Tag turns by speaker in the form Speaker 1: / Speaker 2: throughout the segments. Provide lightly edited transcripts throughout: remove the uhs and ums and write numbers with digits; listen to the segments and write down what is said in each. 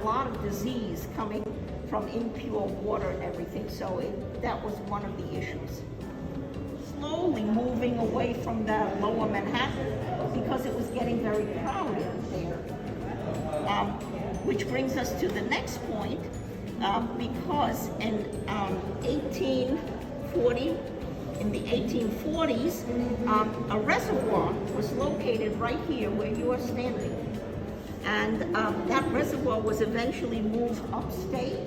Speaker 1: lot of disease coming from impure water and everything. So that was one of the issues. Slowly moving away from the lower Manhattan because it was getting very crowded there. Which brings us to the next point, because in 1840s, a reservoir was located right here where you are standing. And that reservoir was eventually moved upstate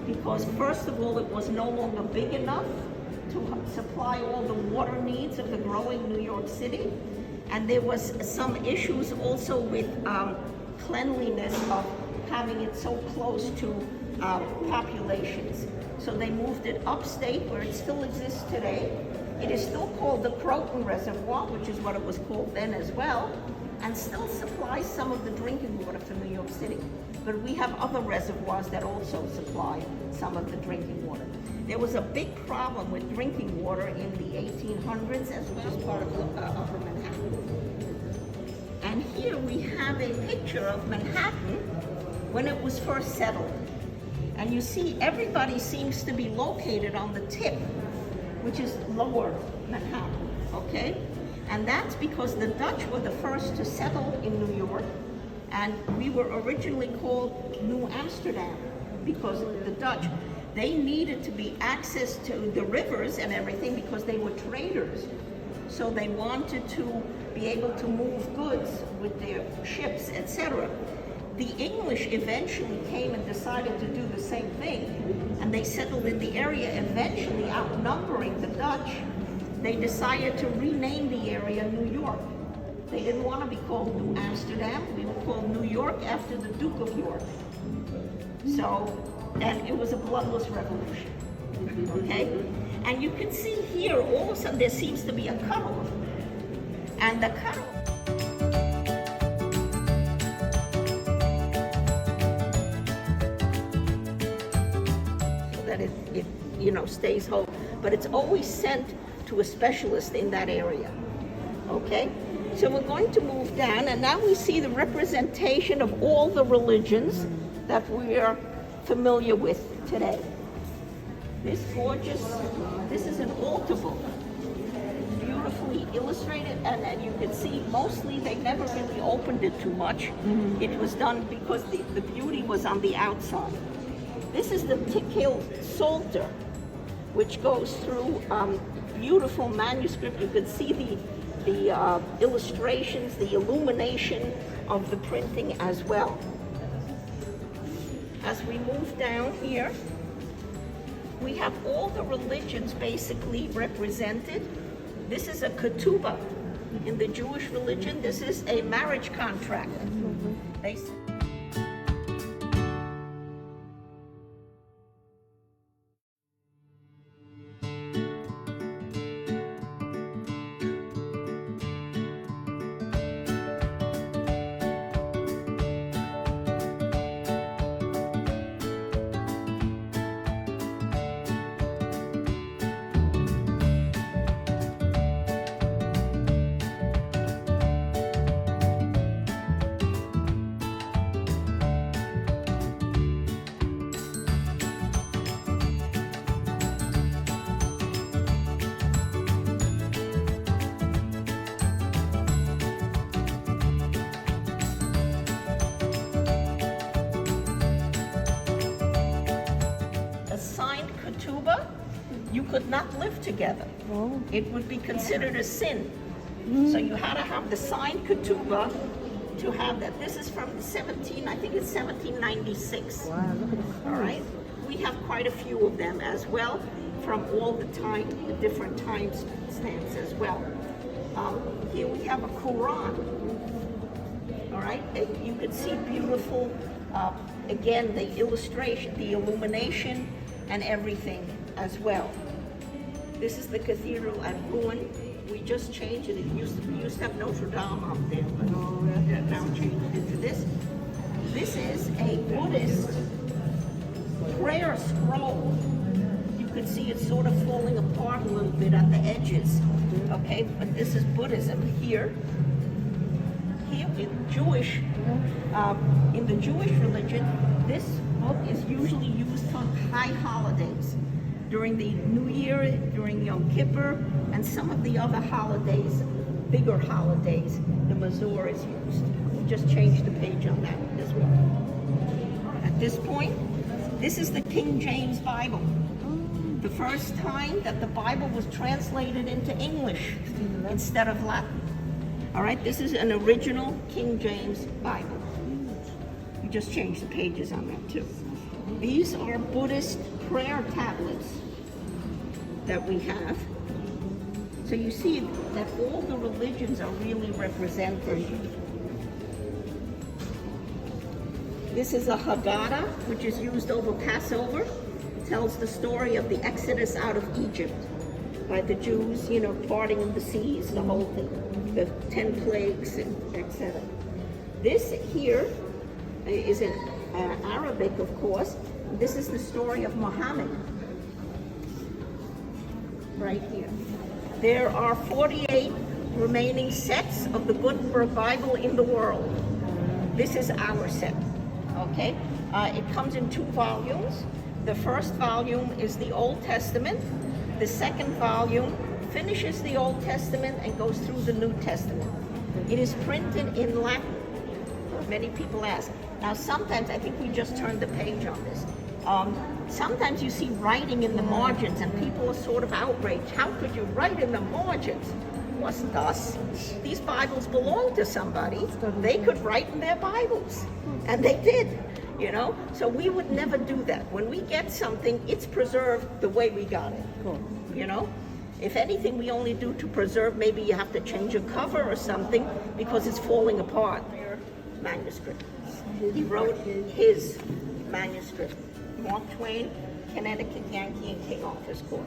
Speaker 1: because, first of all, it was no longer big enough to supply all the water needs of the growing New York City. And there was some issues also with cleanliness of having it so close to populations. So they moved it upstate where it still exists today. It is still called the Croton Reservoir, which is what it was called then as well, and still supplies some of the drinking water for New York City. But we have other reservoirs that also supply some of the drinking water. There was a big problem with drinking water in the 1800s, as which is part of Upper Manhattan. And here we have a picture of Manhattan when it was first settled. And you see everybody seems to be located on the tip, which is lower Manhattan, okay? And that's because the Dutch were the first to settle in New York, and we were originally called New Amsterdam because the Dutch, they needed to be access to the rivers and everything because they were traders. So they wanted to be able to move goods with their ships, etc. The English eventually came and decided to do the same thing, and they settled in the area, eventually outnumbering the Dutch. They decided to rename the area New York. They didn't want to be called New Amsterdam. We were called New York after the Duke of York. So, and it was a bloodless revolution, okay? And you can see here, all of a sudden there seems to be a cutoff. And the cutoff, that it stays whole, but it's always sent to a specialist in that area, okay? So we're going to move down, and now we see the representation of all the religions that we are familiar with today. This is an altar book, beautifully illustrated, and you can see mostly they never really opened it too much. Mm-hmm. It was done because the beauty was on the outside. This is the Tickhill Psalter, which goes through beautiful manuscript. You can see the illustrations, the illumination of the printing as well. As we move down here, we have all the religions basically represented. This is a ketubah in the Jewish religion. This is a marriage contract. You could not live together. Oh. It would be considered a sin. Mm. So you had to have the signed ketubah to have that. This is from I think it's 1796.
Speaker 2: Wow, look at the colors.
Speaker 1: All right. We have quite a few of them as well from all the different time stamps as well. Here we have a Quran. All right. You can see beautiful, again, the illustration, the illumination, and everything as well. This is the cathedral at Rouen. We just changed it. We used to have Notre Dame up there, but now changed it into this. This is a Buddhist prayer scroll. You can see it's sort of falling apart a little bit at the edges. Okay, but this is Buddhism here. here in the Jewish religion, this book is usually used for high holidays. During the New Year, during Yom Kippur, and some of the other holidays, bigger holidays, the Mazor is used. We'll just change the page on that as well. At this point, this is the King James Bible. The first time that the Bible was translated into English instead of Latin. All right, this is an original King James Bible. We just changed the pages on that too. These are Buddhist prayer tablets that we have. So you see that all the religions are really represented. This is a Haggadah, which is used over Passover. It tells the story of the Exodus out of Egypt by the Jews, parting of the seas, the whole thing, the 10 plagues, etc. This here is in Arabic, of course. This is the story of Muhammad, right here. There are 48 remaining sets of the Gutenberg Bible in the world. This is our set, okay? It comes in 2 volumes. The first volume is the Old Testament. The second volume finishes the Old Testament and goes through the New Testament. It is printed in Latin. Many people ask. Now sometimes, I think we just turned the page on this. Sometimes you see writing in the margins and people are sort of outraged. How could you write in the margins? It wasn't us. These Bibles belong to somebody. They could write in their Bibles. And they did, So we would never do that. When we get something, it's preserved the way we got it, If anything, we only do to preserve, maybe you have to change a cover or something because it's falling apart. Manuscript. He wrote his manuscript. Mark Twain, Connecticut Yankee and King Arthur's Court.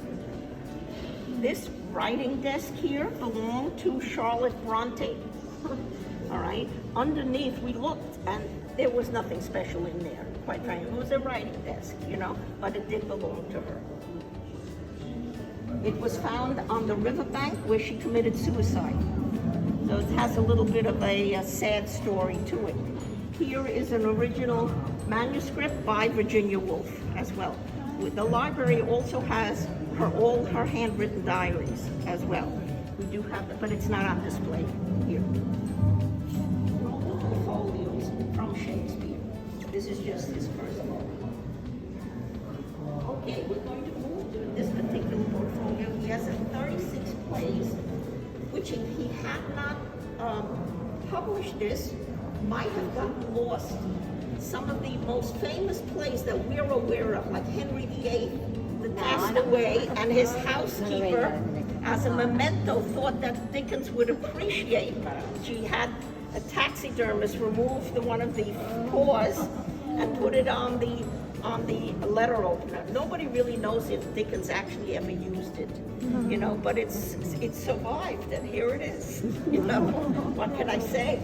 Speaker 1: This writing desk here belonged to Charlotte Bronte. All right. Underneath, we looked, and there was nothing special in there. Quite frankly, it was a writing desk, but it did belong to her. It was found on the riverbank where she committed suicide. So it has a little bit of a sad story to it. Here is an original manuscript by Virginia Woolf as well. The library also has all her handwritten diaries as well. We do have that, but it's not on display here. Folios from Shakespeare. This is just his first one. Okay, we're going to move to this particular portfolio. He has 36 plays, which if he had not published this, might have gotten lost. Some of the most famous plays that we're aware of, like Henry VIII, that passed away, and his housekeeper, as a memento, thought that Dickens would appreciate. She had a taxidermist remove one of the paws and put it on the letter opener. Nobody really knows if Dickens actually ever used it, but it survived, and here it is. What can I say?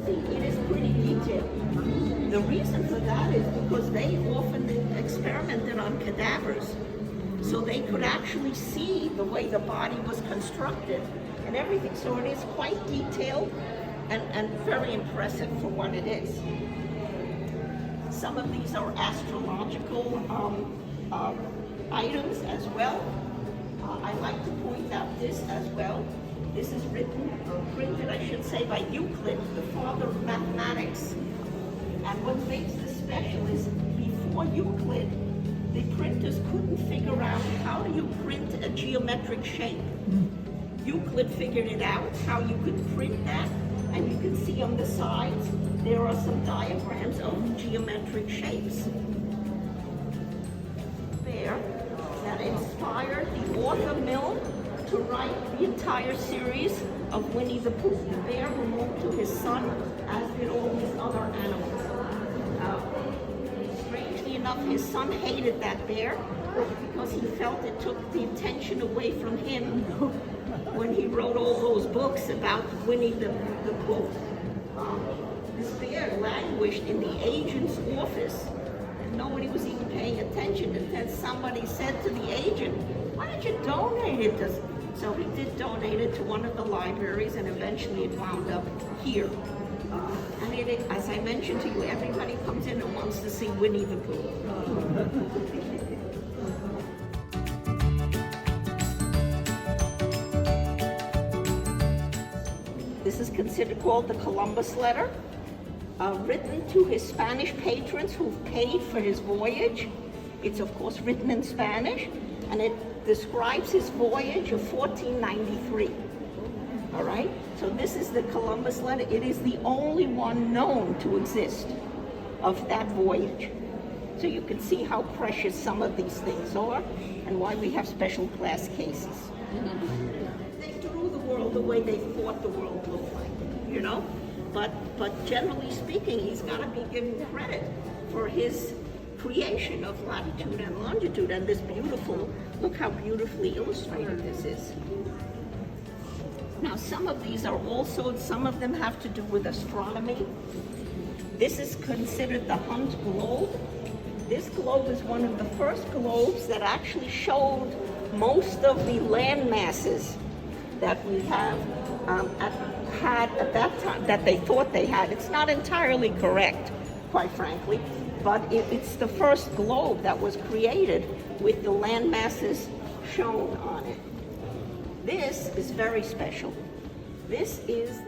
Speaker 1: It is pretty detailed. The reason for that is because they often experimented on cadavers, so they could actually see the way the body was constructed and everything. So it is quite detailed and very impressive for what it is. Some of these are astrological items as well. I like to point out this as well. This is printed, I should say, by Euclid, the father of mathematics. And what makes this special is before Euclid, the printers couldn't figure out how do you print a geometric shape. Euclid figured it out, how you could print that, and you can see on the sides, there are some diagrams of geometric shapes. There, that inspired the author Milne to write the entire series of Winnie the Pooh. The bear belonged to his son, as did all these other animals. Strangely enough, his son hated that bear because he felt it took the attention away from him when he wrote all those books about Winnie the Pooh. This bear languished in the agent's office, and nobody was even paying attention. And then somebody said to the agent, "Why don't you donate it to So he did donate it to one of the libraries, and eventually it wound up here. And as I mentioned to you, everybody comes in and wants to see Winnie the Pooh. This is called the Columbus letter, written to his Spanish patrons who've paid for his voyage. It's of course written in Spanish, and it describes his voyage of 1493. All right, so this is the Columbus letter. It is the only one known to exist of that voyage. So you can see how precious some of these things are and why we have special class cases. They drew the world the way they thought the world looked like, you know? But generally speaking, he's got to be given credit for his creation of latitude and longitude, and this beautiful, look how beautifully illustrated this is. Now, some of these are also, some of them have to do with astronomy. This is considered the Hunt globe. This globe is one of the first globes that actually showed most of the land masses that we have had at that time, that they thought they had. It's not entirely correct, quite frankly, but it's the first globe that was created with the land masses shown on it. This is very special. This is